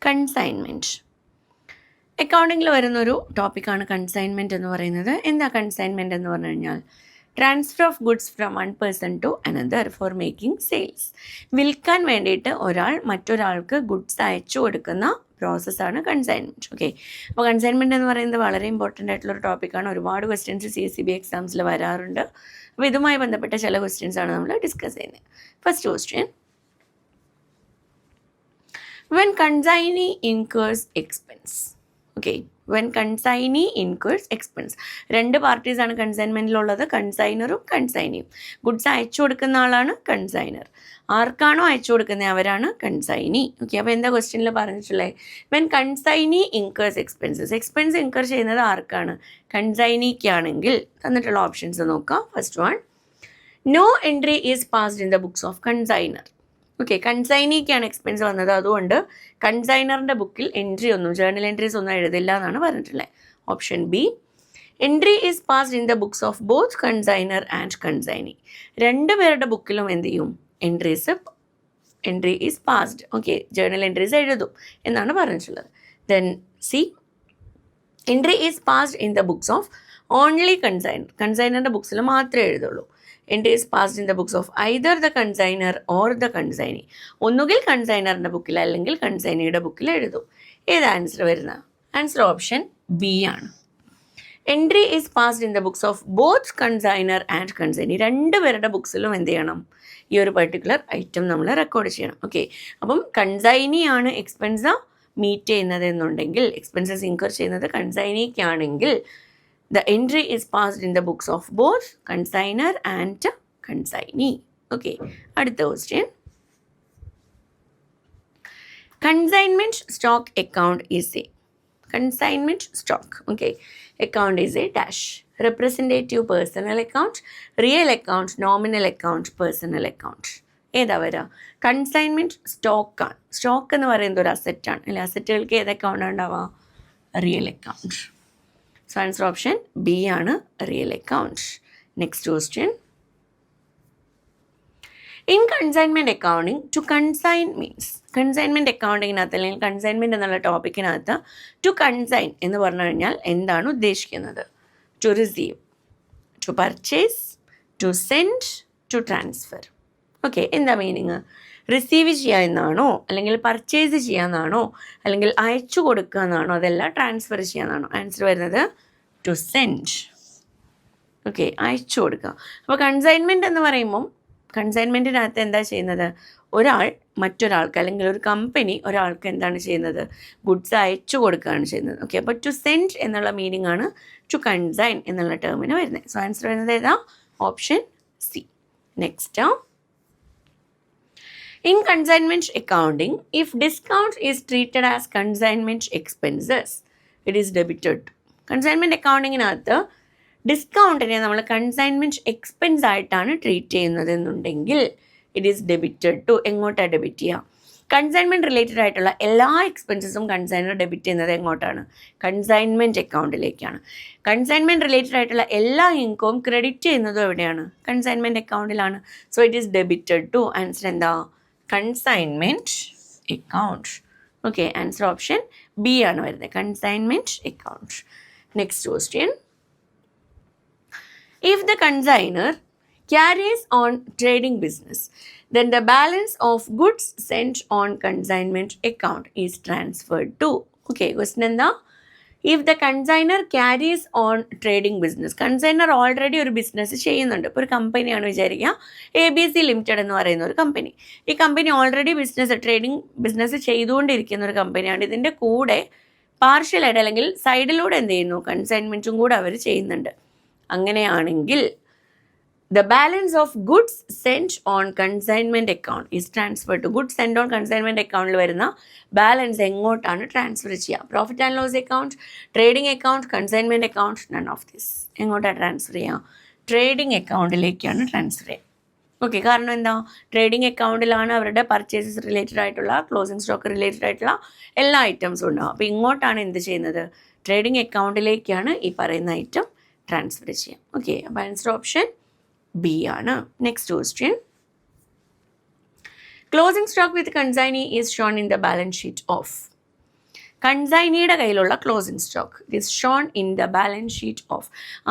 Consignment. അക്കൗണ്ടിങ്ങിൽ വരുന്നൊരു ടോപ്പിക്കാണ് consignment എന്ന് പറയുന്നത്. എന്താ കൺസൈൻമെൻറ്റ് എന്ന് പറഞ്ഞു കഴിഞ്ഞാൽ transfer of goods from one person to another for making sales. വിൽക്കാൻ വേണ്ടിയിട്ട് ഒരാൾ മറ്റൊരാൾക്ക് ഗുഡ്സ് അയച്ചു കൊടുക്കുന്ന പ്രോസസ്സാണ് കൺസൈൻമെൻറ്റ്. ഓക്കെ, അപ്പോൾ കൺസൈൻമെൻറ്റ് എന്ന് പറയുന്നത് വളരെ ഇമ്പോർട്ടൻ്റ് ആയിട്ടുള്ളൊരു ടോപ്പിക്കാണ്. ഒരുപാട് ക്വസ്റ്റ്യൻസ് CSEB എക്സാംസിൽ വരാറുണ്ട്. അപ്പോൾ ഇതുമായി ബന്ധപ്പെട്ട ചില ക്വസ്റ്റ്യൻസാണ് നമ്മൾ ഡിസ്കസ് ചെയ്യുന്നത്. First question, when consignee incurs expense. Okay, when consignee incurs expense. രണ്ട് പാർട്ടീസാണ് കൺസൈൻമെൻറ്റിലുള്ളത്, കൺസൈനറും കൺസൈനിയും. ഗുഡ്സ് അയച്ചു കൊടുക്കുന്ന ആളാണ് കൺസൈനർ, ആർക്കാണോ അയച്ചു കൊടുക്കുന്നത് അവരാണ് കൺസൈനി. ഓക്കെ, അപ്പോൾ എന്താ ക്വസ്റ്റ്യനിൽ പറഞ്ഞിട്ടുള്ളത്? When consignee incurs expenses. Expense incur ചെയ്യുന്നത് ആർക്കാണ്? കൺസൈനിക്കാണെങ്കിൽ തന്നിട്ടുള്ള ഓപ്ഷൻസ് നോക്കാം. First one, no entry is passed in the books of consignor. Okay, കൺസൈനിക്കാണ് എക്സ്പെൻസ് വന്നത്, അതുകൊണ്ട് കൺസൈനറിൻ്റെ ബുക്കിൽ എൻട്രി ഒന്നും, ജേർണൽ എൻട്രീസ് ഒന്നും എഴുതില്ല എന്നാണ് പറഞ്ഞിട്ടുള്ളത്. Option B, entry is passed in the books of both consignor and consignee. രണ്ട് പേരുടെ ബുക്കിലും എന്ത് ചെയ്യും? Entry is passed. Okay, journal entries എഴുതും എന്നാണ് പറഞ്ഞിട്ടുള്ളത്. Then C, entry is passed in the books of only consignor. കൺസൈനറിൻ്റെ ബുക്സിൽ മാത്രമേ എഴുതുള്ളൂ. Entry is passed in the books of either the consignor or the consignee. ഒന്നുകിൽ കൺസൈനറിൻ്റെ ബുക്കിൽ അല്ലെങ്കിൽ കൺസൈനിയുടെ ബുക്കിൽ എഴുതും. ഏത് ആൻസർ വരുന്നത്? ആൻസർ ഓപ്ഷൻ ബി ആണ്. Entry is passed in the books of both consignor and consignee. രണ്ട് പേരുടെ ബുക്സിലും എന്ത് ചെയ്യണം? ഈ ഒരു പെർട്ടിക്കുലർ ഐറ്റം നമ്മൾ റെക്കോർഡ് ചെയ്യണം. ഓക്കെ, അപ്പം കൺസൈനിയാണ് എക്സ്പെൻസ് മീറ്റ് ചെയ്യുന്നത് എന്നുണ്ടെങ്കിൽ, എക്സ്പെൻസസ് ഇൻകർ ചെയ്യുന്നത് കൺസൈനിക്കാണെങ്കിൽ, the entry is passed in the books of both consignor and consignee. Okay, അടുത്ത question. Consignment stock account is a consignment stock. Okay, account is a dash. Representative personal account, real account, nominal account, personal account. ഏതാ വരിക? Consignment സ്റ്റോക്കാണ്. Stock എന്ന് പറയുന്നത് ഒരു അസറ്റാണ് അല്ലെ? അസറ്റുകൾക്ക് ഏത് അക്കൗണ്ടാണ് ഉണ്ടാവുക? Real account. So answer option B ആണ് real account. Next question, in consignment accounting to consign means. Consignment അക്കൗണ്ടിങ്ങിനകത്ത് അല്ലെങ്കിൽ കൺസൈൻമെൻറ്റ് എന്നുള്ള ടോപ്പിക്കിനകത്ത് ടു കൺസൈൻ എന്ന് പറഞ്ഞു കഴിഞ്ഞാൽ എന്താണ് ഉദ്ദേശിക്കുന്നത്? To receive, to purchase, to send, to transfer. Okay, എന്താ മീനിങ്? റിസീവ് ചെയ്യുക എന്നാണോ, അല്ലെങ്കിൽ പർച്ചേസ് ചെയ്യാമെന്നാണോ, അല്ലെങ്കിൽ അയച്ചു കൊടുക്കുക എന്നാണോ, അതല്ല ട്രാൻസ്ഫർ ചെയ്യാമെന്നാണോ? ആൻസർ വരുന്നത് ടു സെൻഡ്. ഓക്കെ, അയച്ചു കൊടുക്കുക. അപ്പോൾ കൺസൈൻമെൻറ്റ് എന്ന് പറയുമ്പം കൺസൈൻമെൻറ്റിനകത്ത് എന്താ ചെയ്യുന്നത്? ഒരാൾ മറ്റൊരാൾക്ക് അല്ലെങ്കിൽ ഒരു കമ്പനി ഒരാൾക്ക് എന്താണ് ചെയ്യുന്നത്? ഗുഡ്സ് അയച്ചു കൊടുക്കുകയാണ് ചെയ്യുന്നത്. ഓക്കെ, അപ്പോൾ ടു സെൻഡ് എന്നുള്ള മീനിങ് ആണ് ടു കൺസൈൻ എന്നുള്ള ടേമിന് വരുന്നത്. സോ ആൻസർ വരുന്നത് ഏതാ? Option C. Next, in consignment accounting, if discount is treated as consignment expenses, it is debited. Consignment അക്കൗണ്ടിങ്ങിനകത്ത് ഡിസ്കൗണ്ടിനെ നമ്മൾ കൺസൈൻമെൻറ്റ് എക്സ്പെൻസ് ആയിട്ടാണ് ട്രീറ്റ് ചെയ്യുന്നത് എന്നുണ്ടെങ്കിൽ ഇറ്റ് ഈസ് ഡെബിറ്റഡ് ടു. എങ്ങോട്ടാണ് ഡെബിറ്റ് ചെയ്യുക? കൺസൈൻമെൻറ്റ് റിലേറ്റഡ് ആയിട്ടുള്ള എല്ലാ എക്സ്പെൻസസും കൺസൈനർ ഡെബിറ്റ് ചെയ്യുന്നത് എങ്ങോട്ടാണ്? കൺസൈൻമെൻറ്റ് അക്കൗണ്ടിലേക്കാണ്. കൺസൈൻമെൻറ്റ് റിലേറ്റഡ് ആയിട്ടുള്ള എല്ലാ ഇൻകവും ക്രെഡിറ്റ് ചെയ്യുന്നതും എവിടെയാണ്? കൺസൈൻമെൻറ്റ് അക്കൗണ്ടിലാണ്. So it is debited to. Answer എന്താ? Consignment account. Okay, answer option B ആണ് വരുന്നത്, consignment account. Next question, if the consignor carries on trading business, then the balance of goods sent on consignment account is transferred to. Okay, question എന്താ? If the consignor carries on trading business. Consignor already ഒരു business ചെയ്യുന്നുണ്ട്. ഇപ്പോൾ ഒരു കമ്പനിയാണ് വിചാരിക്കുക, ABC limited എന്ന് പറയുന്ന ഒരു കമ്പനി. ഈ കമ്പനി ഓൾറെഡി ട്രേഡിംഗ് ബിസിനസ് ചെയ്തുകൊണ്ടിരിക്കുന്ന ഒരു കമ്പനിയാണ്. ഇതിൻ്റെ കൂടെ പാർഷ്യലായിട്ട് അല്ലെങ്കിൽ സൈഡിലൂടെ എന്ത് ചെയ്യുന്നു? കൺസൈൻമെൻറ്റും കൂടെ അവർ ചെയ്യുന്നുണ്ട്. അങ്ങനെയാണെങ്കിൽ the balance of goods sent on consignment account is transferred to. goods sent on consignment account വരുന്ന ബാലൻസ് എങ്ങോട്ടാണ് ട്രാൻസ്ഫർ ചെയ്യുക? Profit and loss account, trading account, consignment account, none of this. എങ്ങോട്ടാണ് ട്രാൻസ്ഫർ ചെയ്യുക? ട്രേഡിംഗ് അക്കൗണ്ടിലേക്കാണ് transfer ചെയ്യുക. Okay, കാരണം എന്താ? Trading അക്കൗണ്ടിലാണ് അവരുടെ പർച്ചേസസ് റിലേറ്റഡ് ആയിട്ടുള്ള, ക്ലോസിംഗ് സ്റ്റോക്ക് റിലേറ്റഡ് ആയിട്ടുള്ള എല്ലാ ഐറ്റംസും ഉണ്ടാവും. അപ്പോൾ ഇങ്ങോട്ടാണ് എന്ത് ചെയ്യുന്നത്? ട്രേഡിംഗ് അക്കൗണ്ടിലേക്കാണ് ഈ പറയുന്ന ഐറ്റം ട്രാൻസ്ഫർ ചെയ്യുക. ഓക്കെ, അപ്പോൾ ആൻസർ ഓപ്ഷൻ ബി ആണ്. Next question, closing stock with consignee is shown in the balance sheet of. കൺസൈനിയുടെ കയ്യിലുള്ള closing stock it is shown in the balance sheet of,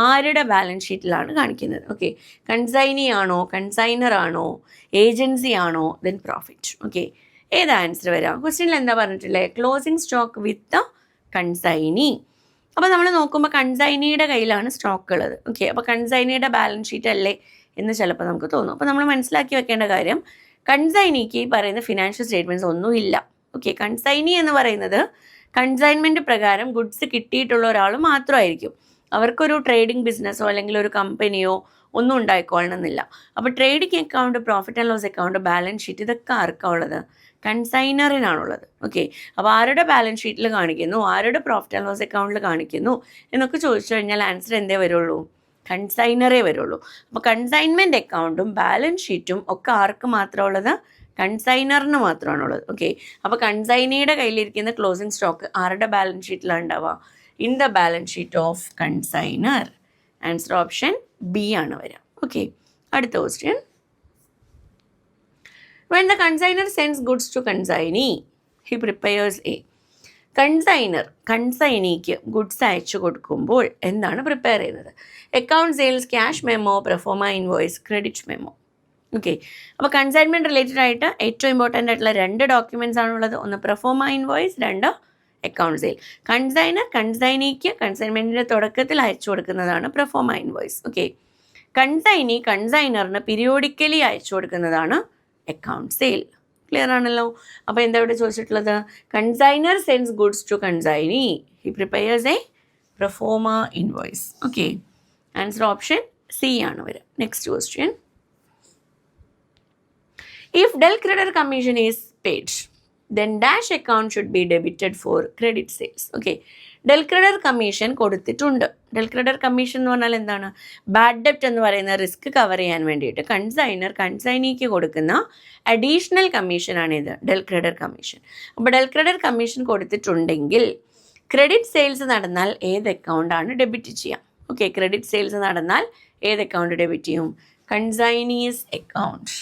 ആരുടെ ബാലൻസ് ഷീറ്റിലാണ് കാണിക്കുന്നത്? ഓക്കെ, കൺസൈനി ആണോ, consignor ആണോ, agency ആണോ, then profit. Okay, ഏതാ answer വരാം? ക്വസ്റ്റ്യനിൽ എന്താ പറഞ്ഞിട്ടുള്ളത്? Closing stock with the consignee. അപ്പോൾ നമ്മൾ നോക്കുമ്പോൾ കൺസൈനിയുടെ കയ്യിലാണ് സ്റ്റോക്ക് ഉള്ളത്. ഓക്കെ, അപ്പോൾ കൺസൈനിയുടെ ബാലൻസ് ഷീറ്റ് അല്ലേ എന്ന് ചിലപ്പോൾ നമുക്ക് തോന്നും. അപ്പോൾ നമ്മൾ മനസ്സിലാക്കി വെക്കേണ്ട കാര്യം, കൺസൈനിക്ക് ഈ പറയുന്ന ഫിനാൻഷ്യൽ സ്റ്റേറ്റ്മെൻറ്റ്സ് ഒന്നുമില്ല. ഓക്കെ, കൺസൈനി എന്ന് പറയുന്നത് കൺസൈൻമെൻറ്റ് പ്രകാരം ഗുഡ്സ് കിട്ടിയിട്ടുള്ള ഒരാൾ മാത്രമായിരിക്കും. അവർക്കൊരു ട്രേഡിംഗ് ബിസിനസ്സോ അല്ലെങ്കിൽ ഒരു കമ്പനിയോ ഒന്നും ഉണ്ടായിക്കൊള്ളണമെന്നില്ല. അപ്പോൾ trading account, profit and loss account, balance sheet ഇതൊക്കെ ആർക്കാണ് ഉള്ളത്? കൺസൈനറിനാണുള്ളത്. ഓക്കെ, അപ്പോൾ ആരുടെ ബാലൻസ് ഷീറ്റിൽ കാണിക്കുന്നു, ആരുടെ പ്രോഫിറ്റ് ആൻഡ് ലോസ് അക്കൗണ്ടിൽ കാണിക്കുന്നു എന്നൊക്കെ ചോദിച്ചു കഴിഞ്ഞാൽ ആൻസർ എന്തേ വരുള്ളൂ? കൺസൈനറേ വരുള്ളൂ. അപ്പോൾ കൺസൈൻമെൻറ്റ് അക്കൗണ്ടും ബാലൻസ് ഷീറ്റും ഒക്കെ ആർക്ക് മാത്രമുള്ളത്? കൺസൈനറിന് മാത്രമാണുള്ളത്. ഓക്കെ, അപ്പോൾ കൺസൈനിയുടെ കയ്യിലിരിക്കുന്ന ക്ലോസിംഗ് സ്റ്റോക്ക് ആരുടെ ബാലൻസ് ഷീറ്റിലാണ് ഉണ്ടാവുക? In the balance sheet of consignor. Answer option B ആണ് വരിക. ഓക്കെ, അടുത്ത question. When the consignor sends goods to consignee, he prepares a. കൺസൈനിക്ക് ഗുഡ്സ് അയച്ചു കൊടുക്കുമ്പോൾ എന്താണ് പ്രിപ്പയർ ചെയ്യുന്നത്? Account sales, cash memo, proforma invoice, credit memo. Okay, അപ്പോൾ consignment related ആയിട്ട് ഏറ്റവും ഇമ്പോർട്ടൻ്റ് ആയിട്ടുള്ള 2 ഡോക്യുമെൻറ്റ്സ് ആണുള്ളത്. ഒന്ന് പ്രൊഫോമ ഇൻവോയ്സ്, 2 അക്കൗണ്ട് സെയിൽ. കൺസൈനിക്ക് കൺസൈൻമെൻറ്റിൻ്റെ തുടക്കത്തിൽ അയച്ചു കൊടുക്കുന്നതാണ് പ്രൊഫോമ ഇൻവോയ്സ്. ഓക്കെ, കൺസൈനറിന് പീരിയോഡിക്കലി അയച്ചു കൊടുക്കുന്നതാണ് അക്കൗണ്ട് സെയിൽ. ക്ലിയർ ആണല്ലോ? അപ്പോൾ എന്താ ഇവിടെ ചോദിച്ചിട്ടുള്ളത്? Consignor sends goods to consignee, he prepares a proforma invoice. Okay, answer option C ആണ് വരിക. Next question. If Del Credit Commission is paid, then dash account should be debited for credit sales. Okay, Del Credit Commission കൊടുത്തിട്ടുണ്ട്. Del Credit Commission എന്ന് പറഞ്ഞാൽ എന്താണ്? Bad ഡെപ്റ്റ് എന്ന് പറയുന്ന risk cover ചെയ്യാൻ വേണ്ടിയിട്ട് കൺസൈനിക്ക് കൊടുക്കുന്ന അഡീഷണൽ കമ്മീഷനാണ് ഇത്, Del Credit Commission. അപ്പോൾ Del Credit Commission കൊടുത്തിട്ടുണ്ടെങ്കിൽ ക്രെഡിറ്റ് സെയിൽസ് നടന്നാൽ ഏത് അക്കൗണ്ടാണ് ഡെബിറ്റ് ചെയ്യുക? ഓക്കെ, ക്രെഡിറ്റ് സെയിൽസ് നടന്നാൽ ഏത് അക്കൗണ്ട് ഡെബിറ്റ് ചെയ്യും? കൺസൈനീസ് അക്കൗണ്ട്.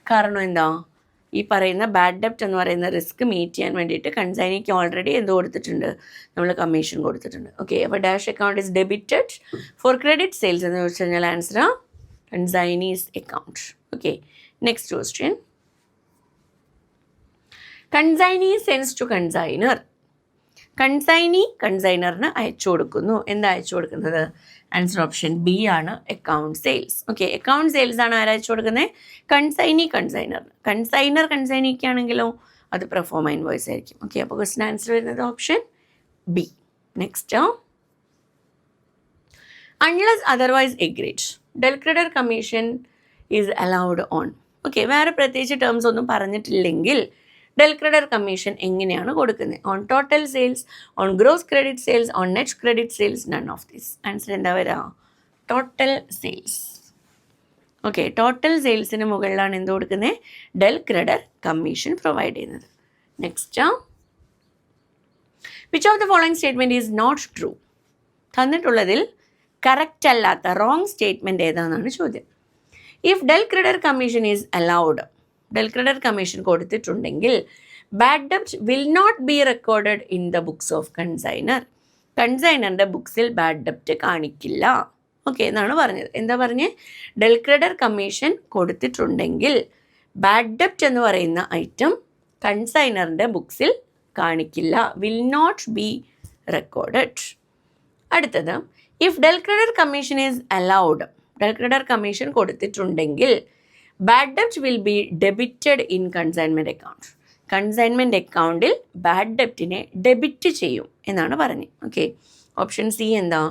കാരണം എന്താ? ഈ പറയുന്ന ബാഡ് ഡെപ്റ്റ് എന്ന് പറയുന്ന റിസ്ക് മീറ്റ് ചെയ്യാൻ വേണ്ടിയിട്ട് കൺസൈനിക്ക് ഓൾറെഡി എന്ത് കൊടുത്തിട്ടുണ്ട്? നമ്മൾ കമ്മീഷൻ കൊടുത്തിട്ടുണ്ട്. ഓക്കെ, അപ്പോൾ dash account is debited for credit sales എന്ന് ചോദിച്ചു കഴിഞ്ഞാൽ answer consignee's account. Okay, next question. Consignee sends to consignor. കൺസൈനറിന് അയച്ചു കൊടുക്കുന്നു. എന്താ അയച്ചു കൊടുക്കുന്നത്? ആൻസർ ഓപ്ഷൻ ബി ആണ്, account sales. Okay, account sales ആണ് ആരയച്ചു കൊടുക്കുന്നത്? കൺസൈനിക്കാണെങ്കിലോ അത് പ്രൊഫോമ ഇൻവോയ്സ് ആയിരിക്കും. ഓക്കെ, അപ്പോൾ ക്വസ്റ്റ്യൻ ആൻസർ വരുന്നത് option B. Next. Unless otherwise agreed, Del Credit Commission is allowed on. Okay, വേറെ പ്രത്യേകിച്ച് ടേംസ് ഒന്നും പറഞ്ഞിട്ടില്ലെങ്കിൽ Del Credit Commission എങ്ങനെയാണ് കൊടുക്കുന്നത്? On total sales, on gross credit sales, on net credit sales, none of this. Answer എന്താ വരിക? Total sales. Okay, total സെയിൽസിന് മുകളിലാണ് എന്ത് കൊടുക്കുന്നത്? Del Credit Commission പ്രൊവൈഡ് ചെയ്യുന്നത്. Next. Which of the following statement is not true? തന്നിട്ടുള്ളതിൽ correct അല്ലാത്ത wrong statement ഏതാണെന്നാണ് ചോദ്യം. If Del Credit Commission is allowed, Del Credit Commission കൊടുത്തിട്ടുണ്ടെങ്കിൽ ബാഡ് ഡെപ്റ്റ് will not be recorded in the books of consignor. കൺസൈനറിൻ്റെ ബുക്സിൽ bad ഡെപ്റ്റ് കാണിക്കില്ല. Okay എന്നാണ് പറഞ്ഞത്. എന്താ പറഞ്ഞത്? Del Credit Commission കൊടുത്തിട്ടുണ്ടെങ്കിൽ ബാഡ് ഡെപ്റ്റ് എന്ന് പറയുന്ന ഐറ്റം കൺസൈനറിൻ്റെ ബുക്സിൽ കാണിക്കില്ല, വിൽ നോട്ട് ബി റെക്കോർഡഡ്. അടുത്തത്, if Del Credit Commission is allowed, Del Credit Commission കൊടുത്തിട്ടുണ്ടെങ്കിൽ ബാഡ് ഡെപ്റ്റ് will be debited in consignment account. Consignment അക്കൗണ്ടിൽ ബാഡ് ഡെപ്റ്റിനെ ഡെബിറ്റ് ചെയ്യും എന്നാണ് പറഞ്ഞത്. ഓക്കെ, ഓപ്ഷൻ സി എന്താ?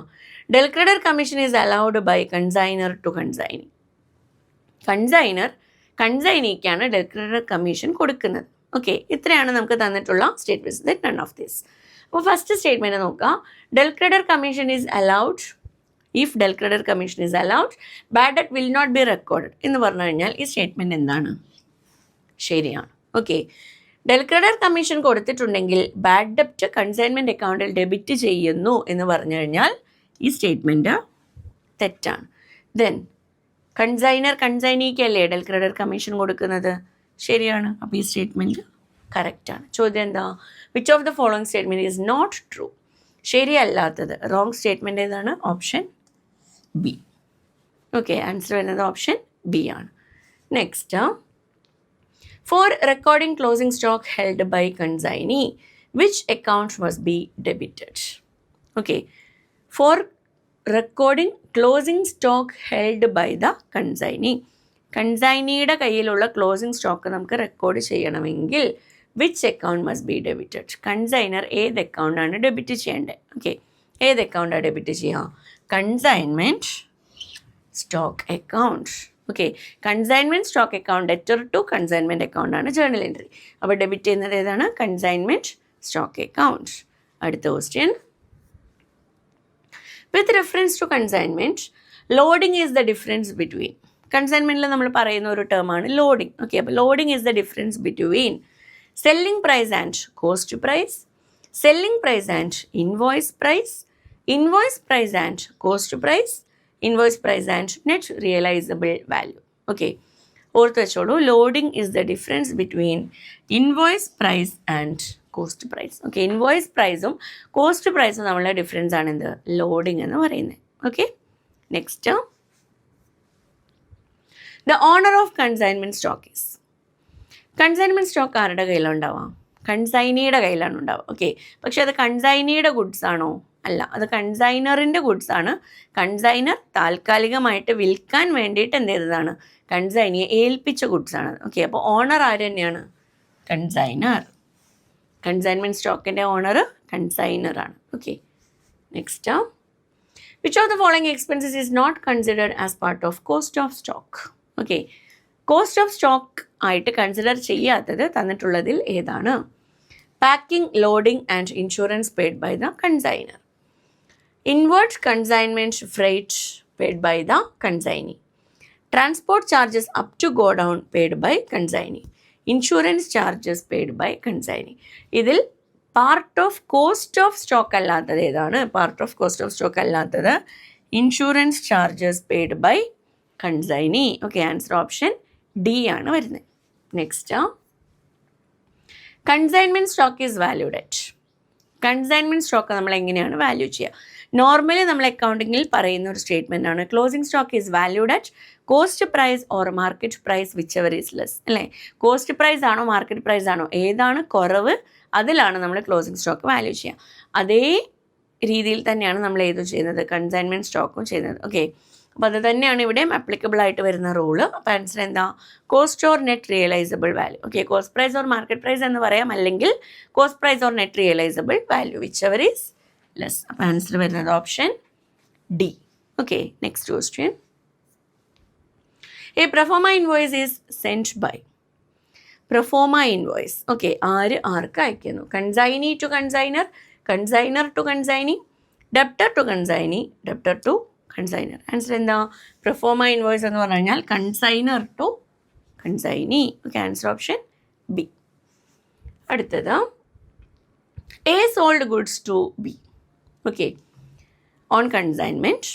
Del Credit Commission is allowed by consignor to consignee. കൺസൈനിക്കാണ് Del Credit Commission കൊടുക്കുന്നത്. ഓക്കെ, ഇത്രയാണ് നമുക്ക് തന്നിട്ടുള്ള statements. That none of this. അപ്പോൾ ഫസ്റ്റ് സ്റ്റേറ്റ്മെൻറ്റ് നോക്കുക. Del Credit Commission is allowed. If Del Credit Commission is allowed, bad debt will not be recorded എന്ന് പറഞ്ഞു കഴിഞ്ഞാൽ ഈ സ്റ്റേറ്റ്മെൻറ്റ് എന്താണ്? ശരിയാണ്. ഓക്കെ, Del Credit Commission കൊടുത്തിട്ടുണ്ടെങ്കിൽ ബാഡ് ഡെപ്റ്റ് കൺസൈൻമെൻറ്റ് അക്കൗണ്ടിൽ ഡെബിറ്റ് ചെയ്യുന്നു എന്ന് പറഞ്ഞു കഴിഞ്ഞാൽ ഈ സ്റ്റേറ്റ്മെൻറ്റ് തെറ്റാണ്. ദെൻ കൺസൈനിക്കല്ലേ Del Credit Commission കൊടുക്കുന്നത്? ശരിയാണ്. അപ്പോൾ ഈ സ്റ്റേറ്റ്മെൻറ്റ് കറക്റ്റാണ്. ചോദ്യം എന്താ? Which of the following statement is not true? ശരിയല്ലാത്തത്, റോങ് സ്റ്റേറ്റ്മെൻറ്റ് ഏതാണ്? Option B. ഓക്കെ, ആൻസർ വരുന്നത് ഓപ്ഷൻ ബി ആണ്. Next, for recording closing stock held by consignee which account must be debited? Okay, for recording closing stock held by the consignee, കൺസൈനിയുടെ കയ്യിലുള്ള closing stock നമുക്ക് record ചെയ്യണമെങ്കിൽ which account must be debited? Consignor ഏത് അക്കൗണ്ടാണ് debit ചെയ്യേണ്ടത്? Okay, ഏത് അക്കൗണ്ടാണ് debit ചെയ്യുക? Consignment stock account. Okay, consignment stock account debtor to consignment അക്കൗണ്ടാണ് ജേർണൽ എൻട്രി. അപ്പോൾ ഡെബിറ്റ് ചെയ്യുന്നത് ഏതാണ്? Consignment stock account. അടുത്ത question, with reference to consignment loading is the difference between. കൺസൈൻമെൻറ്റിൽ നമ്മൾ പറയുന്ന ഒരു ടേമാണ് ലോഡിംഗ്. ഓക്കെ, അപ്പോൾ loading is the difference between selling price and cost price, selling price and invoice price, invoice price and cost price, invoice price and net realisable value. Okay, ഓർത്ത് വെച്ചോളൂ, loading is the difference between invoice price and cost price. Okay, invoice പ്രൈസും cost പ്രൈസും തമ്മിലുള്ള difference ആണ് എന്ത്? Loading എന്ന് പറയുന്നത്. Okay, next, the owner of consignment stock is. Consignment stock ആരുടെ കയ്യിലുണ്ടാവാം? കൺസൈനിയുടെ കയ്യിലാണ് ഉണ്ടാവുക. ഓക്കെ, പക്ഷേ അത് കൺസൈനിയുടെ ഗുഡ്സ് ആണോ? അല്ല, അത് കൺസൈനറിൻ്റെ ഗുഡ്സ് ആണ്. കൺസൈനർ താൽക്കാലികമായിട്ട് വിൽക്കാൻ വേണ്ടിയിട്ട് എന്ത് ചെയ്തതാണ്? കൺസൈനിയെ ഏൽപ്പിച്ച ഗുഡ്സ് ആണ്. ഓക്കെ, അപ്പോൾ ഓണർ ആര് തന്നെയാണ്? കൺസൈനർ. കൺസൈൻമെൻറ്റ് സ്റ്റോക്കിൻ്റെ ഓണർ കൺസൈനറാണ്. Okay, next, which of the following expenses is not considered as part of cost of stock? Okay, cost of stock ആയിട്ട് കൺസിഡർ ചെയ്യാത്തത് തന്നിട്ടുള്ളതിൽ ഏതാണ്? Packing, loading and insurance paid by the consignor, inward consignment freight paid by the consignee, transport charges up to godown paid by consignee, insurance charges paid by consignee. ഇതിൽ part of cost of stock അല്ലാത്തത് ഏതാണ്? Part of cost of stock അല്ലാത്തത് insurance charges paid by consignee. Okay, answer option D ആണ് വരുന്നത്. Next, consignment stock is valued at. Consignment stock നമ്മൾ എങ്ങനെയാണ് value ചെയ്യുക? Normally നമ്മൾ അക്കൗണ്ടിങ്ങിൽ പറയുന്ന ഒരു സ്റ്റേറ്റ്മെൻ്റ് ആണ് closing stock is valued at cost price or market price whichever is less. അല്ലേ, കോസ്റ്റ് പ്രൈസ് ആണോ മാർക്കറ്റ് പ്രൈസ് ആണോ ഏതാണ് കുറവ് അതിലാണ് നമ്മൾ ക്ലോസിംഗ് സ്റ്റോക്ക് വാല്യൂ ചെയ്യുക. അതേ രീതിയിൽ തന്നെയാണ് നമ്മൾ ഏതും ചെയ്യുന്നത്? കൺസൈൻമെൻറ്റ് സ്റ്റോക്കും ചെയ്യുന്നത്. ഓക്കെ, അപ്പോൾ അത് തന്നെയാണ് ഇവിടെയും അപ്ലിക്കബിൾ ആയിട്ട് വരുന്ന റൂള്. അപ്പോൾ ആൻസർ എന്താ? Cost or net realisable value. Okay, cost price or market price എന്ന് പറയാം, അല്ലെങ്കിൽ cost price or net realisable value whichever is less. അപ്പോൾ ആൻസർ വരുന്നത് option D. Okay, next question, a proforma invoice is sent by. Proforma invoice, okay, ആർക്ക് അയക്കുന്നു? Consignee to consignor, consignor to consignee, debtor to consignee, debtor to consignor. Answer എന്താ? Proforma invoice എന്ന് പറഞ്ഞു കഴിഞ്ഞാൽ consignor to consignee. Okay, answer option B. അടുത്തത്, A sold goods to B. Okay, on consignment.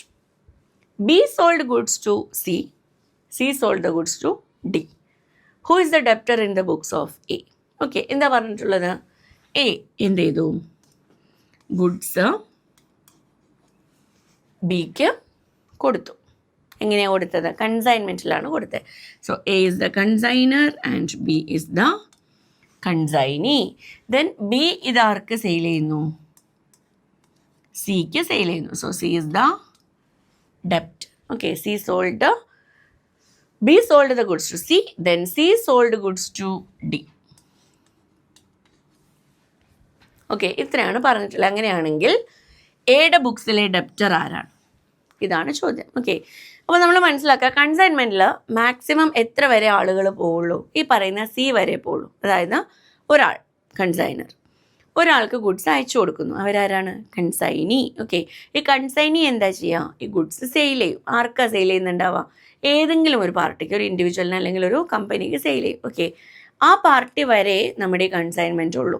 B sold goods to C, C sold the goods to D. Who is the debtor in the books of A? Okay, എന്താ പറഞ്ഞിട്ടുള്ളത്? A എന്ത് ചെയ്തു? Goods ബിക്ക് കൊടുത്തു. എങ്ങനെയാണ് കൊടുത്തത്? കൺസൈൻമെൻറ്റിലാണ് കൊടുത്തത്. So A is the consignor and B is the consignee. Then B ഇത് ആർക്ക് സെയിൽ ചെയ്യുന്നു? സിക്ക് സെയിൽ ചെയ്യുന്നു. സോ സി ഇസ് ദ ഡെപ്റ്റ്. Okay, C sold, B sold the goods to C, then C sold goods to D. Okay, ഇത്രയാണ് പറഞ്ഞിട്ടുള്ളത്. അങ്ങനെയാണെങ്കിൽ എയുടെ ബുക്സിലെ ഡെപ്റ്റർ ആരാണ്? ഇതാണ് ചോദ്യം. ഓക്കെ, അപ്പോൾ നമ്മൾ മനസ്സിലാക്കുക, കൺസൈൻമെൻറ്റിൽ മാക്സിമം എത്ര വരെ ആളുകൾ പോവുള്ളൂ? ഈ പറയുന്ന സി വരെ പോവുള്ളൂ. അതായത് ഒരാൾ കൺസൈനർ ഒരാൾക്ക് ഗുഡ്സ് അയച്ചു കൊടുക്കുന്നു. അവരാരാണ്? കൺസൈനി. ഓക്കെ, ഈ കൺസൈനി എന്താ ചെയ്യുക? ഈ ഗുഡ്സ് സെയിൽ ചെയ്യും. ആർക്കാ സെയിൽ ചെയ്യുന്നുണ്ടാവുക? ഏതെങ്കിലും ഒരു പാർട്ടിക്ക്, ഒരു ഇൻഡിവിജ്വലിന് അല്ലെങ്കിൽ ഒരു കമ്പനിക്ക് സെയിൽ ചെയ്യും. ഓക്കെ, ആ പാർട്ടി വരെ നമ്മുടെ ഈ കൺസൈൻമെൻറ്റ് ഉള്ളൂ.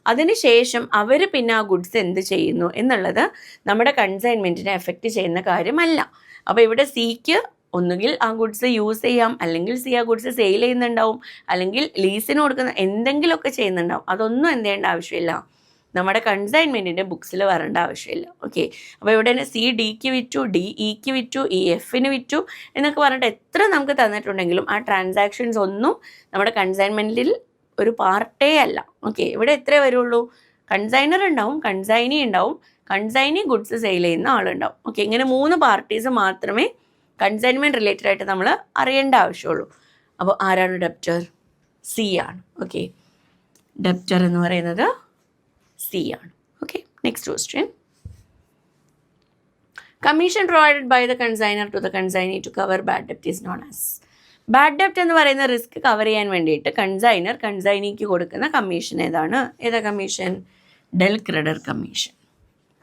അതിനുശേഷം അവർ പിന്നെ ആ ഗുഡ്സ് എന്ത് ചെയ്യുന്നു എന്നുള്ളത് നമ്മുടെ കൺസൈൻമെൻറ്റിനെ എഫക്റ്റ് ചെയ്യുന്ന കാര്യമല്ല. അപ്പോൾ ഇവിടെ സിക്ക് ഒന്നുകിൽ ആ ഗുഡ്സ് യൂസ് ചെയ്യാം, അല്ലെങ്കിൽ ആ ഗുഡ്സ് സെയിൽ ചെയ്യുന്നുണ്ടാവും, അല്ലെങ്കിൽ ലീസിന് കൊടുക്കുന്ന എന്തെങ്കിലുമൊക്കെ ചെയ്യുന്നുണ്ടാവും. അതൊന്നും എന്ത് ചെയ്യേണ്ട ആവശ്യമില്ല, നമ്മുടെ കൺസൈൻമെൻറ്റിൻ്റെ ബുക്സിൽ വരേണ്ട ആവശ്യമില്ല. ഓക്കെ, അപ്പോൾ ഇവിടെ തന്നെ സി ഡിക്ക് വിറ്റു, ഡി ഇക്ക് വിറ്റു, ഇ എഫിന് വിറ്റു എന്നൊക്കെ പറഞ്ഞിട്ട് എത്ര നമുക്ക് തന്നിട്ടുണ്ടെങ്കിലും ആ ട്രാൻസാക്ഷൻസ് ഒന്നും നമ്മുടെ കൺസൈൻമെൻറ്റിൽ ഒരു പാർട്ടേ അല്ല. ഓക്കെ, ഇവിടെ എത്രയേ വരുള്ളൂ, കൺസൈനർ ഉണ്ടാവും, കൺസൈനി ഉണ്ടാവും, കൺസൈനി ഗുഡ്സ് സെയിൽ ചെയ്യുന്ന ആളുണ്ടാവും. ഓക്കെ, ഇങ്ങനെ 3 പാർട്ടീസ് മാത്രമേ കൺസൈൻമെൻറ്റ് റിലേറ്റഡ് ആയിട്ട് നമ്മൾ അറിയേണ്ട ആവശ്യമുള്ളൂ. അപ്പോൾ ആരാണ് ഡെപ്റ്റർ? സി ആണ്. ഓക്കെ, ഡെപ്റ്റർ എന്ന് പറയുന്നത് സി ആണ്. Okay, next question. Commission provided by the consignor to the consignee to cover bad ഡെപ്റ്റ് ഈസ് നോൺ ആസ്. ബാഡ് ഡെപ്റ്റ് എന്ന് പറയുന്ന റിസ്ക് കവർ ചെയ്യാൻ വേണ്ടിയിട്ട് കൺസൈനർ കൺസൈനിക്ക് കൊടുക്കുന്ന കമ്മീഷൻ ഏതാണ്? ഏതാ കമ്മീഷൻ? ഡെൽ ക്രെഡർ കമ്മീഷൻ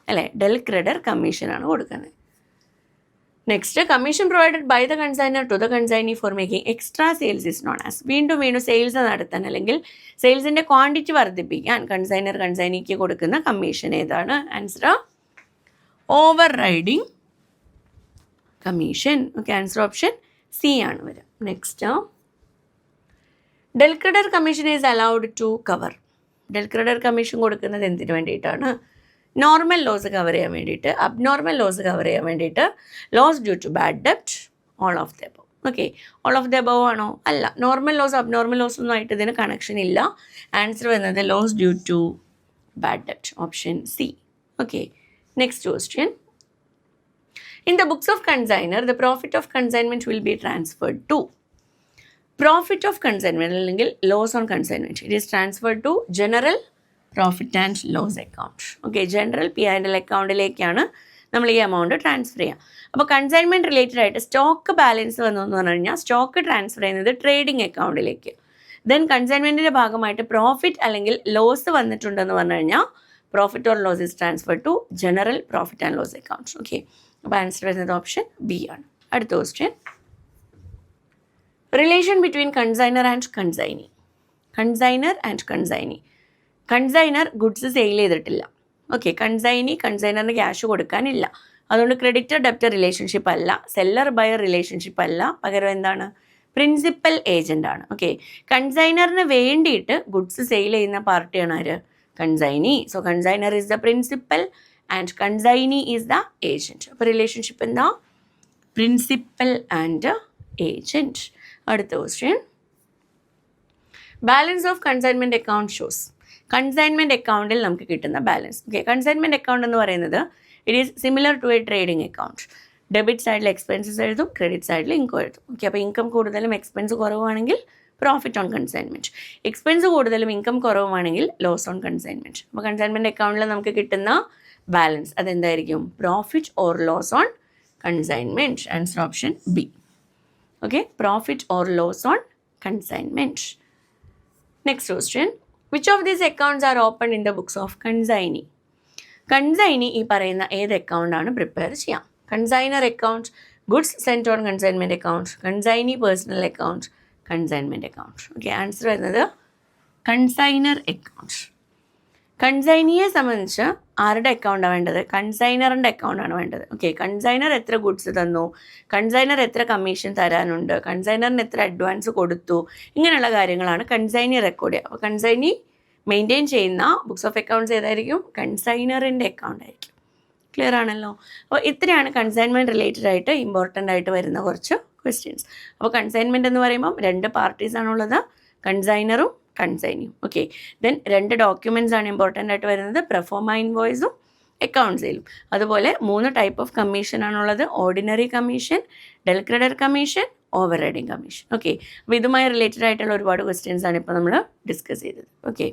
അല്ലേ? ഡെൽ ക്രെഡർ കമ്മീഷനാണ് കൊടുക്കുന്നത്. Next, commission provided by the consignor to the consignee for making extra sales is known as. വീണ്ടും സെയിൽസ് നടത്താൻ അല്ലെങ്കിൽ സെയിൽസിൻ്റെ ക്വാണ്ടിറ്റി വർദ്ധിപ്പിക്കാൻ കൺസൈനർ കൺസൈനിക്ക് കൊടുക്കുന്ന കമ്മീഷൻ ഏതാണ്? Answer overriding commission. Okay, answer option C ആണ് വരിക. Next, del credere commission is allowed to cover. Del credere commission കൊടുക്കുന്നത് എന്തിനു വേണ്ടിയിട്ടാണ്? നോർമൽ ലോസ് കവർ ചെയ്യാൻ വേണ്ടിയിട്ട്, അബ്നോർമൽ ലോസ് കവർ ചെയ്യാൻ വേണ്ടിയിട്ട്, ലോസ് ഡ്യൂ ടു ബാഡ് ഡെപ്റ്റ്, all of the above. Okay, all of the above ആണോ? അല്ല, നോർമൽ ലോസ് അബ്നോർമൽ ലോസ് ഒന്നും ആയിട്ട് ഇതിന് കണക്ഷൻ ഇല്ല. ആൻസർ വരുന്നത് ലോസ് ഡ്യൂ ടു ബാഡ് ഡെപ്റ്റ്, option C. Okay, next question. In the books of consignor, the profit of consignment will be transferred to. Profit of consignment അല്ലെങ്കിൽ loss on consignment, it is transferred to general profit and loss account. Okay, general P&L അക്കൗണ്ടിലേക്കാണ് നമ്മൾ ഈ amount transfer ചെയ്യുക. അപ്പോൾ consignment related ആയിട്ട് stock balance വന്നു എന്ന് പറഞ്ഞു കഴിഞ്ഞാൽ സ്റ്റോക്ക് ട്രാൻസ്ഫർ ചെയ്യുന്നത് ട്രേഡിംഗ് അക്കൗണ്ടിലേക്ക്. ദെൻ കൺസൈൻമെൻറ്റിൻ്റെ ഭാഗമായിട്ട് പ്രോഫിറ്റ് അല്ലെങ്കിൽ ലോസ് വന്നിട്ടുണ്ടെന്ന് പറഞ്ഞു കഴിഞ്ഞാൽ profit or loss is transfer to general profit and loss account. Okay, അപ്പോൾ ആൻസർ വരുന്നത് ഓപ്ഷൻ ബി ആണ്. അടുത്ത question. Relation between consignor and consignee. Consignor and consignee. Consignor goods sale ചെയ്തിട്ടില്ല. ഓക്കെ, കൺസൈനറിന് ക്യാഷ് കൊടുക്കാനില്ല. അതുകൊണ്ട് ക്രെഡിറ്റർ ഡെപ്റ്റർ റിലേഷൻഷിപ്പ് അല്ല, seller buyer relationship അല്ല, പകരം എന്താണ്? പ്രിൻസിപ്പൽ ഏജൻ്റ് ആണ്. ഓക്കെ, കൺസൈനറിന് വേണ്ടിയിട്ട് ഗുഡ്സ് സെയിൽ ചെയ്യുന്ന പാർട്ടിയാണ് ആര്? Consignee. So consignor is the principal and consignee is the agent. അപ്പോൾ റിലേഷൻഷിപ്പ് എന്താ? Principal and agent. അടുത്ത question. Balance of consignment account shows. Consignment അക്കൗണ്ടിൽ നമുക്ക് കിട്ടുന്ന ബാലൻസ്. ഓക്കെ, കൺസൈൻമെൻറ്റ് അക്കൗണ്ട് എന്ന് പറയുന്നത് it is similar to a trading account. Debit സൈഡിൽ expenses എഴുതും, ക്രെഡിറ്റ് സൈഡിൽ ഇൻകം എഴുതും. ഓക്കെ, അപ്പോൾ ഇൻകം കൂടുതലും എക്സ്പെൻസ് കുറവാണെങ്കിൽ പ്രോഫിറ്റ് ഓൺ കൺസൈൻമെൻറ്റ്, എക്സ്പെൻസ് കൂടുതലും ഇൻകം കുറവുമാണെങ്കിൽ ലോസ് ഓൺ കൺസൈൻമെൻറ്റ്. അപ്പോൾ കൺസൈൻമെൻറ്റ് അക്കൗണ്ടിൽ നമുക്ക് കിട്ടുന്ന ബാലൻസ് അതെന്തായിരിക്കും? Profit or loss on consignment. Answer option B. Okay, profit or loss on consignment. Next question. Which of these accounts are open in the books of consignee? Consignee ഈ പറയുന്ന ഏത് അക്കൗണ്ടാണ് prepare ചെയ്യാം? Consignor account, goods sent on consignment account, consignee personal account, consignment account. Okay, answer വരുന്നത് consignor account. കൺസൈനിയെ സംബന്ധിച്ച് ആരുടെ അക്കൗണ്ടാണ് വേണ്ടത്? കൺസൈനറിൻ്റെ അക്കൗണ്ടാണ് വേണ്ടത്. ഓക്കെ, കൺസൈനർ എത്ര ഗുഡ്സ് തന്നു, കൺസൈനർ എത്ര കമ്മീഷൻ തരാനുണ്ട്, കൺസൈനറിന് എത്ര അഡ്വാൻസ് കൊടുത്തു, ഇങ്ങനെയുള്ള കാര്യങ്ങളാണ് കൺസൈനി റെക്കോർഡ് ചെയ്യുക. അപ്പോൾ കൺസൈനി മെയിൻറ്റെയിൻ ചെയ്യുന്ന ബുക്സ് ഓഫ് അക്കൗണ്ട്സ് ഏതായിരിക്കും? കൺസൈനറിൻ്റെ അക്കൗണ്ട് ആയിരിക്കും. ക്ലിയർ ആണല്ലോ? അപ്പോൾ ഇത്രയാണ് കൺസൈൻമെൻറ്റ് റിലേറ്റഡ് ആയിട്ട് ഇമ്പോർട്ടൻ്റ് ആയിട്ട് വരുന്ന കുറച്ച് ക്വസ്റ്റ്യൻസ്. അപ്പോൾ കൺസൈൻമെൻറ്റ് എന്ന് പറയുമ്പം 2 പാർട്ടീസാണുള്ളത്, കൺസൈനറും കൺസൈനിയും. ഓക്കെ, ദെൻ 2 ഡോക്യുമെൻറ്റ്സ് ആണ് ഇമ്പോർട്ടൻ്റ് ആയിട്ട് വരുന്നത്, പ്രൊഫോമ ഇൻവോയ്സും അക്കൗണ്ട് സെയിലും. അതുപോലെ 3 ടൈപ്പ് ഓഫ് കമ്മീഷൻ ആണുള്ളത്, ordinary commission, del credere commission, overriding commission. Okay, അപ്പോൾ ഇതുമായി റിലേറ്റഡ് ആയിട്ടുള്ള ഒരുപാട് ക്വസ്റ്റ്യൻസ് ആണ് ഇപ്പോൾ നമ്മൾ ഡിസ്കസ് ചെയ്തത്. ഓക്കെ.